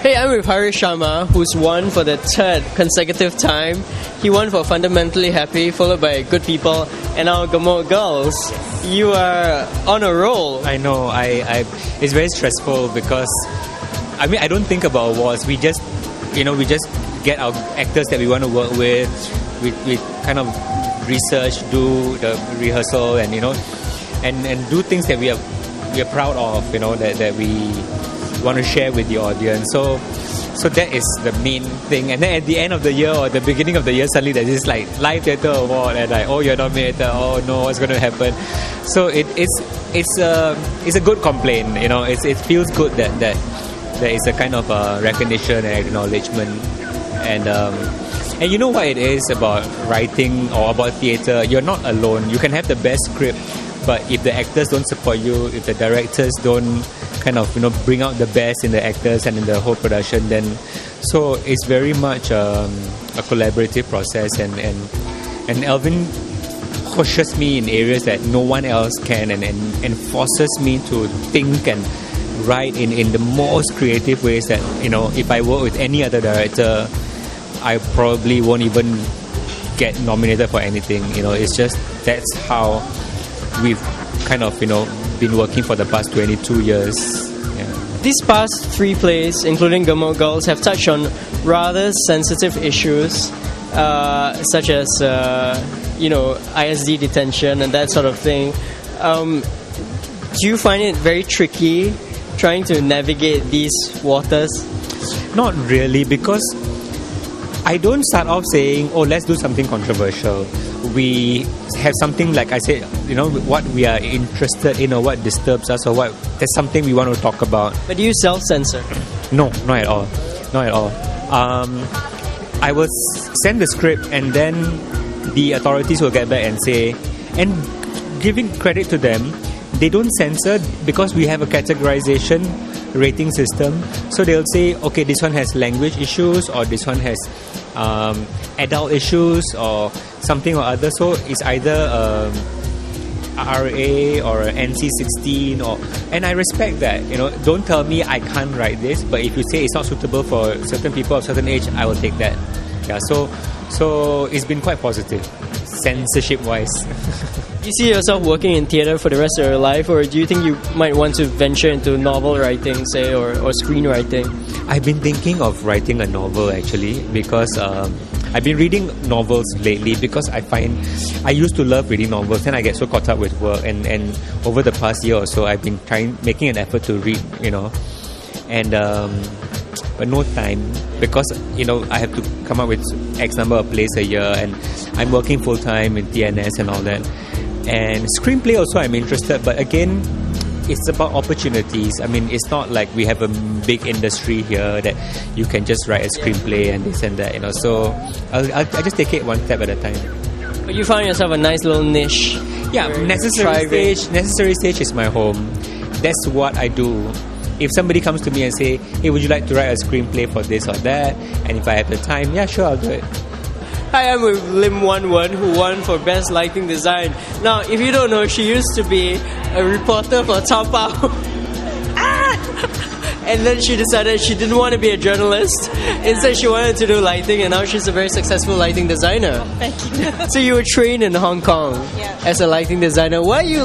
Hey, I'm with Harish Sharma, who's won for the third consecutive time. He won for Fundamentally Happy, followed by Good People, and now Gemuk Girls. You are on a roll. I know. It's very stressful because, I don't think about awards. We just get our actors that we want to work with. We kind of research, do the rehearsal, and and do things that we are proud of. That we want to share with the audience. So that is the main thing. And then at the end of the year or the beginning of the year, suddenly there's this like live theatre award, and like, oh, you're nominated. Oh no, what's going to happen? So it's a good complaint. It feels good that there is a kind of recognition and acknowledgement. And you know what it is about writing or about theatre? You're not alone. You can have the best script, but if the actors don't support you, if the directors don't kind of bring out the best in the actors and in the whole production, then so it's very much a collaborative process. And Alvin pushes me in areas that no one else can, and forces me to think and write in the most creative ways that if I work with any other director, I probably won't even get nominated for anything. It's just that's how we've kind of been working for the past 22 years. Yeah. These past 3 plays, including Gemuk Girls, have touched on rather sensitive issues, such as ISD detention and that sort of thing. Do you find it very tricky trying to navigate these waters? Not really, because I don't start off saying, oh, let's do something controversial. We have something, like I said, what we are interested in or what disturbs us or that's something we want to talk about. But do you self-censor? No, not at all. Not at all. I will send the script, and then the authorities will get back and say, and giving credit to them, they don't censor because we have a categorization rating system. So they'll say, okay, this one has language issues, or this one has adult issues, or something or other. So it's either RA or NC-16, and I respect that. Don't tell me I can't write this, but if you say it's not suitable for certain people of certain age, I will take that. Yeah. So it's been quite positive, censorship-wise. Do you see yourself working in theatre for the rest of your life, or do you think you might want to venture into novel writing, say, or screenwriting? I've been thinking of writing a novel, actually, because I've been reading novels lately, because I find I used to love reading novels, and I get so caught up with work, and over the past year or so I've been making an effort to read, and but no time, because I have to come up with X number of plays a year, and I'm working full time in TNS and all that. And screenplay also I'm interested, but again, it's about opportunities. It's not like we have a big industry here that you can just write a screenplay and this and that, So I'll just take it one step at a time. But you found yourself a nice little niche. Yeah, Necessary Stage is my home. That's what I do. If somebody comes to me and say, hey, would you like to write a screenplay for this or that? And if I have the time, yeah, sure, I'll do it. Hi, I'm with Lim Wan Wan, who won for Best Lighting Design. Now, if you don't know, she used to be a reporter for Taobao. And then she decided she didn't want to be a journalist. Instead, she wanted to do lighting, and now she's a very successful lighting designer. Oh, thank you. So you were trained in Hong Kong as a lighting designer. Why are you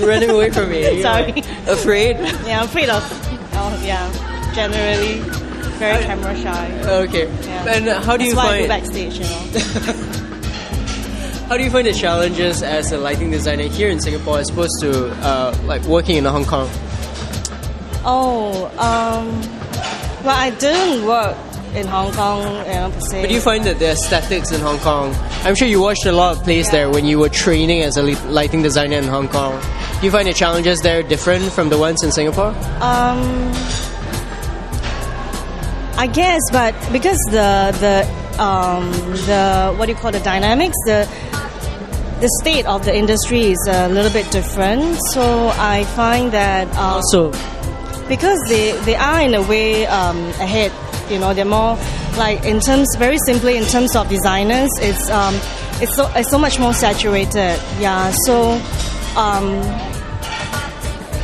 running away from me? Sorry. Afraid? Yeah, I'm afraid of, generally very camera shy. Okay. Yeah. And how do you find... That's why I go backstage, How do you find the challenges as a lighting designer here in Singapore as opposed to working in Hong Kong? Well, I didn't work in Hong Kong, per se. But do you find that the aesthetics in Hong Kong, I'm sure you watched a lot of plays there when you were training as a lighting designer in Hong Kong. Do you find the challenges there different from the ones in Singapore? I guess, but because the the dynamics, the state of the industry is a little bit different. So I find that also because they are in a way ahead. They're more like very simply in terms of designers. It's so much more saturated. Yeah. So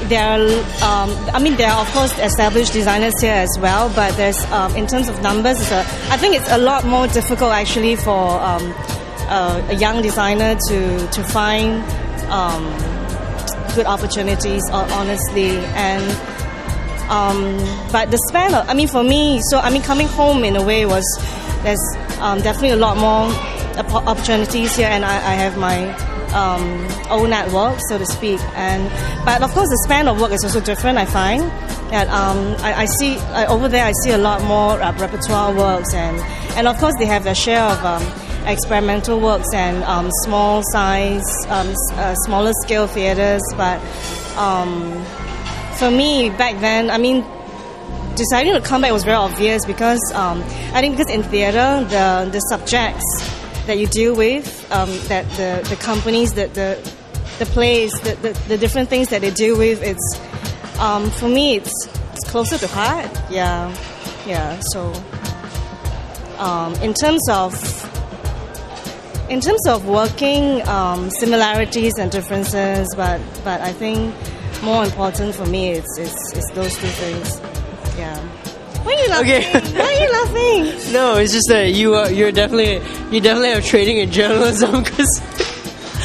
there are, there are of course established designers here as well, but there's in terms of numbers, I think it's a lot more difficult actually for a young designer to find good opportunities, honestly. And but the span of, for me, coming home in a way there's definitely a lot more opportunities here, and I have my own network, so to speak. But of course, the span of work is also different. I find that I see over there, I see a lot more repertoire works, and of course they have their share of experimental works and small size, smaller scale theaters. But for me back then, deciding to come back was very obvious because I think because in theater the subjects that you deal with, that the companies, the plays, the different things that they deal with, it's for me it's closer to heart. Yeah. So in terms of working, similarities and differences, but I think more important for me it's those two things. Yeah. Why are you laughing? Okay. Why are you laughing? No, it's just that you definitely have training in journalism because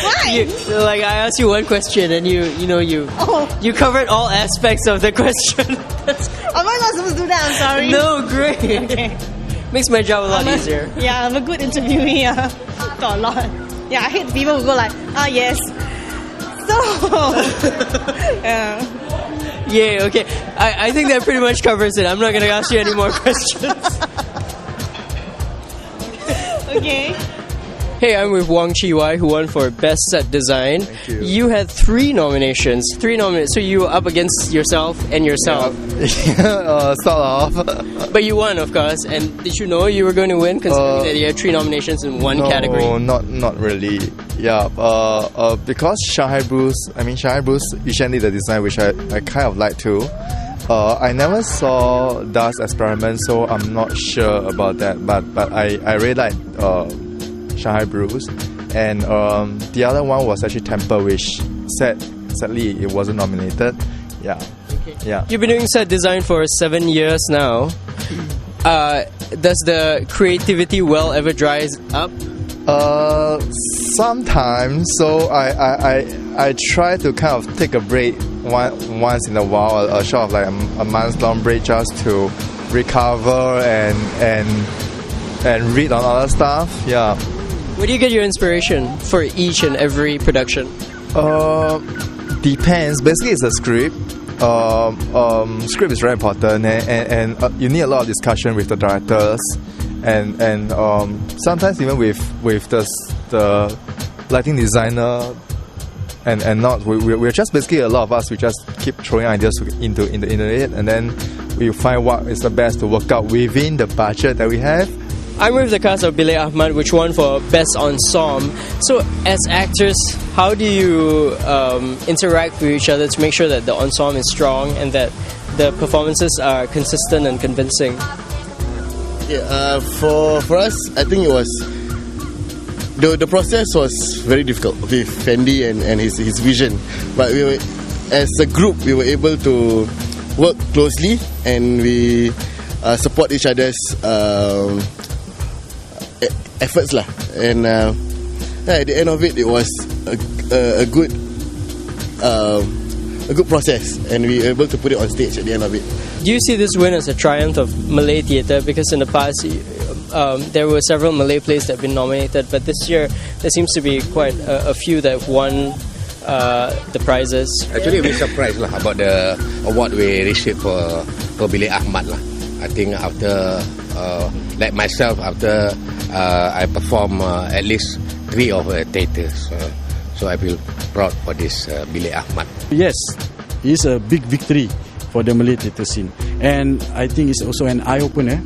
Why? I asked you one question and you covered all aspects of the question. Am I not supposed to do that? I'm sorry. No, great. Okay. Makes my job a lot easier. Yeah, I'm a good interviewee. Yeah. Got a lot. Yeah, I hate people who go like, yes. So, yeah. Yeah, okay. I think that pretty much covers it. I'm not going to ask you any more questions. Okay. Hey, I'm with Wong Chi Wai, who won for Best Set Design. Thank you. You had 3 nominations. So you were up against yourself and yourself. Yeah, sort of. But you won, of course. And did you know you were going to win, considering that you had 3 nominations in one category? No, not really. Yeah, because Shanghai Blues usually the design which I kind of like too. I never saw Das Experiment, so I'm not sure about that. But I really like Shanghai Blues, and the other one was actually Temple, which sadly it wasn't nominated. Yeah. Okay. Yeah. You've been doing set design for 7 years now. Does the creativity well ever dries up? Sometimes. So I try to kind of take a break once in a while, a sort of like a month-long break, just to recover and read on other stuff. Yeah. Where do you get your inspiration for each and every production? Depends. Basically, it's a script. Script is very important, and you need a lot of discussion with the directors, and sometimes even with the lighting designer, and not we're just basically a lot of us. We just keep throwing ideas into the internet, and then we find what is the best to work out within the budget that we have. I'm with the cast of Billy Ahmad, which won for Best Ensemble. So, as actors, how do you interact with each other to make sure that the ensemble is strong and that the performances are consistent and convincing? Yeah, for us, I think it was the process was very difficult with Fendi and his vision. But as a group, we were able to work closely and we support each other's efforts lah. And at the end of it was a good process, and we were able to put it on stage at the end of it. Do you see this win as a triumph of Malay theatre? Because in the past, there were several Malay plays that have been nominated, but this year there seems to be quite a few that have won the prizes. Actually, we're surprised lah about the award we received for Billy Ahmad lah. I think after, like myself, after I perform at least 3 of theatres, so I feel proud for this Billy Ahmad. Yes, it's a big victory for the Malay theatre scene, and I think it's also an eye-opener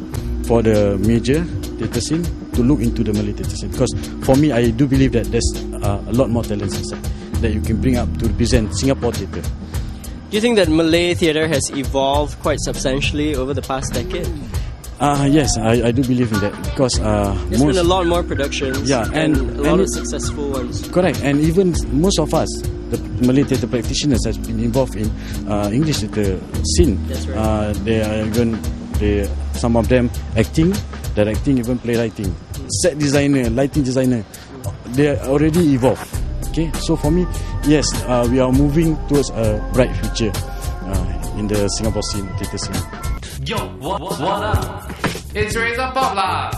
for the major theatre scene to look into the Malay theatre scene. Because for me, I do believe that there's a lot more talents inside that you can bring up to represent Singapore theatre. Do you think that Malay theatre has evolved quite substantially over the past decade? Yes, I do believe in that, because there's been a lot more productions, yeah, and a lot of successful ones. Correct, and even most of us the Malay theatre practitioners has been involved in English theatre scene. That's right. They are even some of them acting, directing, even playwriting, set designer, lighting designer. They are already evolved. Okay, so for me, yes, we are moving towards a bright future in the Singapore scene, theatre scene. Yo, what up? It's Razor Pop lah.